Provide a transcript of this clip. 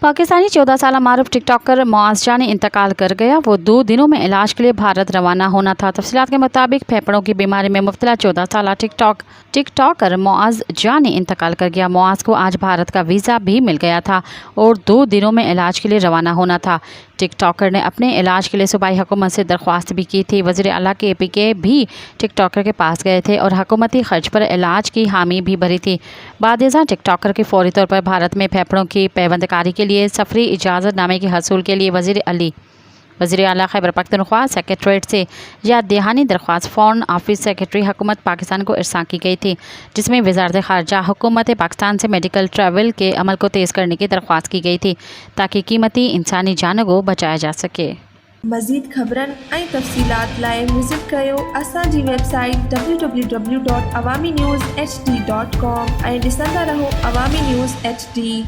पाकिस्तानी 14 साल मारूफ टिकटॉकर मुआज़ जानी इंतकाल कर गया। वो 2 दिनों में इलाज के लिए भारत रवाना होना था। तफसीलात के मुताबिक फेफड़ों की बीमारी में मुब्तला 14 साल टिकटॉकर मुआज़ जानी इंतकाल कर गया। मुआज़ को आज भारत का वीज़ा भी मिल गया था और 2 दिनों में इलाज के लिए रवाना होना था। टिकटॉकर ने अपने इलाज के लिए सूबाई हुकूमत से दरख्वास्त भी की थी। वज़ीर आला के APK भी टिकटॉकर के पास गए थे और हुकूमती खर्च पर इलाज की हामी भी भरी थी। बादशाह टिकटॉकर की फौरी तौर पर भारत में फेफड़ों की पैबंदकारी के लिए सफरी इजाज़तनामे के हसूल के लिए वज़ीर आला खैबर पख्तूनख्वा सेक्रेटरीट से याद दहानी दरख्वास्त फ़ॉरेन ऑफिस सेक्रेटरी हुकूमत पाकिस्तान को इरसा की गई थी, जिसमें वज़ारत ख़ारजा हुकूमत पाकिस्तान से मेडिकल ट्रैवल के अमल को तेज़ करने की दरख्वास्त की गई थी ताकि कीमती इंसानी जानों को बचाया जा सके। मज़ीद ख़बरन ऐं तफ़सीलात लाइ विज़िट कयो असांजी वेबसाइट www.awamiNewsHD.com ऐं ॾिसंदा रहो अवामी न्यूज़ HD।